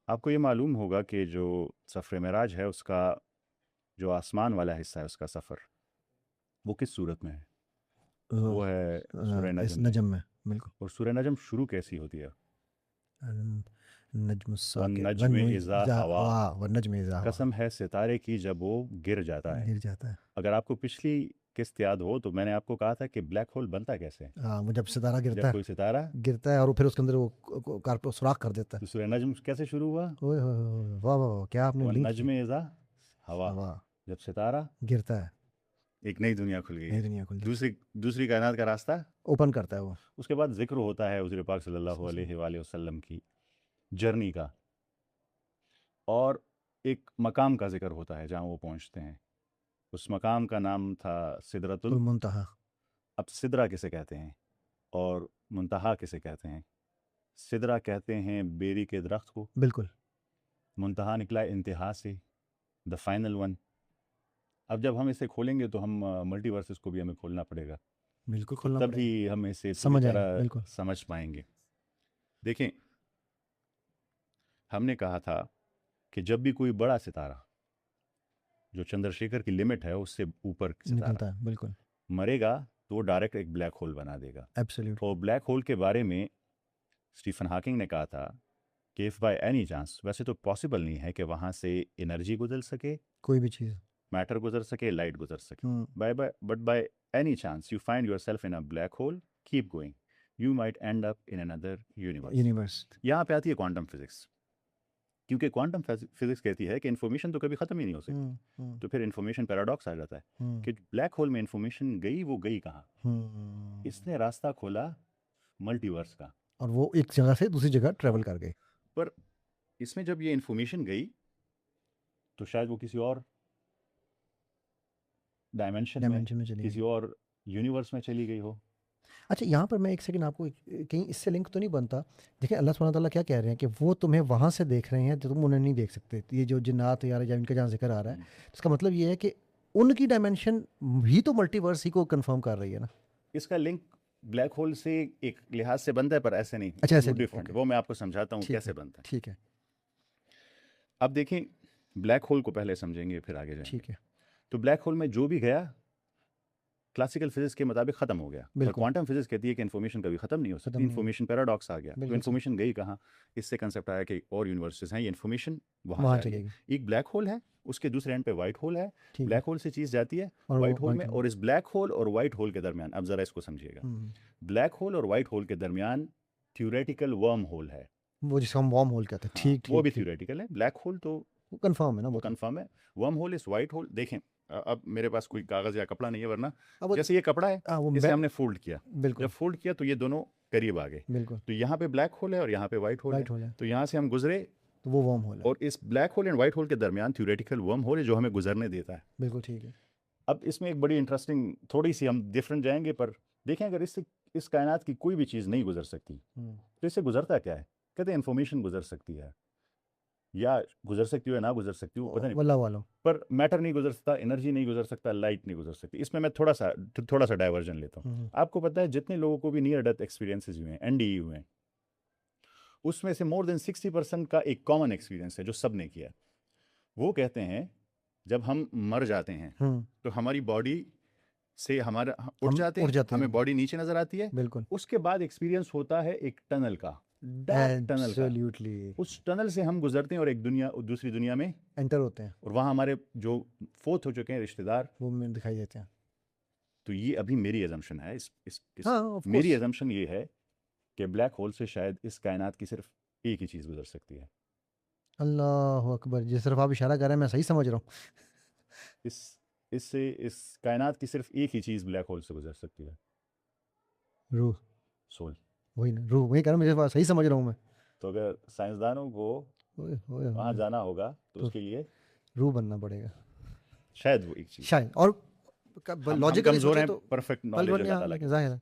आपको ये मालूम होगा कि जो सफ़र मेराज है उसका जो आसमान वाला हिस्सा है उसका सफ़र वो किस सूरत में है? वो है सूरह इस नजम में। नजम में, बिल्कुल। और सूरह नजम शुरू कैसी होती है? नजम वन साकित वन नज्म इज़ा इज़ा हवा। हवा वन नजम इज़ा हवा। कसम है सितारे की जब वो गिर जाता है। गिर जाता है। अगर आपको पिछली किस्त याद हो तो मैंने आपको कहा था कि ब्लैक होल बनता कैसे है। हाँ, वो जब सितारा जब गिरता है, कोई सितारा, और वो फिर उसके अंदर वो कारपेट सुराख कर देता है। तो सूरह नज्म कैसे शुरू हुआ? ओए होए होए, वाह वाह वाह, क्या आपने वन लिंक किया। नज्म इज़ा हवा। हवा जब सितारा, गिरता है, एक नई दुनिया खुल गई नई है। दुनिया खुल जाती दूसरी दूसरी कायनात का रास्ता। है, ओपन करता है वो। उसके बाद जिक्र होता है हुज़ूर पाक सल्लल्लाहु अलैहि वसल्लम की जर्नी का, और एक मकाम का जिक्र होता है जहाँ वो पहुँचते हैं। उस मकाम का नाम था सिदरतुल। तुल मुंतहा। अब सिदरा किसे कहते हैं और मुंतहा किसे कहते हैं? सिदरा कहते हैं बेरी के दरख्त को, बिल्कुल। मुंतहा निकला इंतहा से, द फाइनल वन। अब जब हम इसे खोलेंगे तो हम मल्टीवर्सेस को भी हमें खोलना पड़ेगा, बिल्कुल तो खोलना तभी पड़ेगा। हम इसे पूरी समझ आएगा, तरह बिल्कुल। समझ पाएंगे। देखें, हमने कहा था कि जब भी कोई बड़ा सितारा जो चंद्रशेखर की लिमिट है उससे ऊपर सितारा निकलता है, बिल्कुल। मरेगा तो वो डायरेक्ट एक ब्लैक होल बना देगा। और एब्सोल्युटली। ब्लैक होल के बारे में स्टीफन हॉकिंग ने कहा था कि इफ़ बाय एनी चांस, वैसे तो पॉसिबल नहीं है कि वहाँ से एनर्जी गुजर सके, कोई भी चीज़। मैटर गुजर सके, लाइट गुजर सके। Hmm. By but by any chance you find yourself in a black hole, keep going, you might end up in another universe. Universe. यहाँ पे आती है क्वांटम फिजिक्स, क्योंकि क्वांटम फिजिक्स कहती है कि इन्फॉर्मेशन तो कभी ख़त्म ही नहीं हो सकती। हम्म। तो फिर इन्फॉर्मेशन पैराडॉक्स आ जाता है हम्म। कि ब्लैक होल में इन्फॉर्मेशन गई, वो गई कहाँ? हम्म। इसने रास्ता खोला मल्टीवर्स का। और वो एक जगह से दूसरी जगह ट्रेवल कर गए। पर इसमें जब ये इन्फॉर्मेशन गई तो शायद वो किसी और डायमेंशन में, डायमेंशन में चली गई। किसी और यूनिवर्स में चली गई हो। अच्छा, यहाँ पर मैं एक सेकंड आपको कहीं इससे लिंक तो नहीं बनता। देखिए, अल्लाह सुब्हानहू तआला क्या कह रहे हैं कि वो तुम्हें वहाँ से देख रहे हैं जो तुम उन्हें नहीं देख सकते। तो ये जो जिन्नात या इनका जहाँ जिक्र आ रहा है, हम्म। इसका मतलब ये है कि उनकी डायमेंशन भी तो मल्टीवर्स ही को कंफर्म कर रही है ना। इसका लिंक ब्लैक होल से एक लिहाज से बनता है, पर ऐसे नहीं, अच्छा, ऐसे वो नहीं, डिफरेंट, ओके। वो मैं आपको समझाता हूँ ठीक कैसे है, बनता है। ठीक है, अब देखें, ब्लैक होल को पहले समझेंगे फिर आगे जाएंगे। ठीक है। तो ब्लैक होल में जो भी गया क्लासिकल फिजिक्स के मुताबिक ख़त्म हो गया, पर बिल्कुल। क्वांटम फिजिक्स कहती है कि इन्फॉर्मेशन कभी ख़त्म नहीं हो खत्म सकती, नहीं होगी। इन्फॉर्मेशन पैराडॉक्स आ गया। तो बिल्कुल सही। इन्फॉर्मेशन गई कहाँ? इससे कंसेप्ट आया कि और यूनिवर्सेस हैं, ये इन्फॉर्मेशन वहाँ वहाँ जा रही है। चलेगी। एक ब्लैक होल है, उसके दूसरे एंड पे वाइट होल है। ठीक है। ब्लैक होल से चीज़ जाती है और वो वाइट होल में, वाइट में। और इस ब्लैक होल और वाइट होल के दरमियान, अब ज़रा इसको समझिएगा, हम्म। ब्लैक होल और वाइट होल के दरमियान थ्योरेटिकल वर्म होल है। वो जिसको हम वॉर्म होल कहते हैं, हाँ, ठीक वो ठीक भी ठीक। थ्योरेटिकल है, ब्लैक होल तो वो कंफर्म है ना, वो वो तो। कंफर्म है। वर्म होल इस वाइट होल। देखें, अब मेरे पास कोई कागज़ या कपड़ा नहीं है, वरना अब वो, जैसे ये कपड़ा है, हाँ वो इसे हमने फोल्ड किया। जब बिल्कुल। फोल्ड किया तो ये दोनों करीब आ गए। बिल्कुल। तो यहाँ पे ब्लैक होल है और यहाँ पे वाइट होल है। वाइट होल है, तो यहाँ से हम गुजरे, तो वो वॉर्म होल है। और इस black hole and white hole के दरमियान थ्योरेटिकल वर्म होल है जो हमें गुजरने देता है। बिल्कुल ठीक है। अब इसमें एक बड़ी इंटरेस्टिंग, थोड़ी सी हम डिफरेंट जाएंगे, पर देखें, अगर इससे इस कायनात की कोई भी चीज़ नहीं गुजर सकती हम्म। तो इससे गुजरता क्या है? कहते हैं इन्फॉर्मेशन गुजर सकती है, या गुजर सकती हो या ना गुजर सकती हो, पता नहीं, वल्लाह वालों। पर मैटर नहीं गुजर सकता, एनर्जी नहीं गुजर सकता, लाइट नहीं गुजर सकती। इसमें मैं थोड़ा सा डाइवर्जन लेता हूँ। हम्म। आपको पता है जितने लोगों को भी नियर डेथ एक्सपीरियंसेस हुए हैं, एनडीई हुए हैं, उसमें से मोर देन 60% का एक कॉमन एक्सपीरियंस है जो सब ने किया। वो कहते हैं जब हम मर जाते हैं हम्म। तो हमारी बॉडी से हमारा उठ हम जाते उड़ हैं, जाते हमें हैं। बॉडी नीचे नजर आती है। बिल्कुल। उसके बाद एक्सपीरियंस होता है एक टनल का, डार्क टनल का। एब्सोल्युटली। उस टनल से हम गुजरते हैं और एक दुनिया, दूसरी दुनिया में, एंटर होते हैं। और वहाँ हमारे जो फोर्थ हो चुके हैं रिश्तेदार। वो में दिखाई देते हैं। तो ये अभी मेरी एजम्पशन है, इस हाँ, ऑफ मेरी कोर्स। एजम्पन ये है कि ब्लैक होल से शायद इस कायनात की सिर्फ एक ही चीज़ गुजर सकती है। अल्लाह अकबर, जिस तरफ आप इशारा कर रहे हैं मैं सही समझ रहा हूँ। इस इससे इस कायनात की सिर्फ एक ही चीज़ ब्लैक होल से गुजर सकती है, रूह। सोल। वही ना, रूह, वही कह रहा हूँ, मुझे सही समझ रहा हूँ मैं। तो अगर साइंसदानों को ओए ओए वहाँ ओए। जाना होगा तो तो उसके लिए रूह बनना पड़ेगा शायद वो एक चीज़ है। शायद। और हम लॉजिकली कमज़ोर सोचे हैं तो परफेक्ट पल नॉलेज बन अल्लाह गया, ताला के लेकिन पास। जाहिर है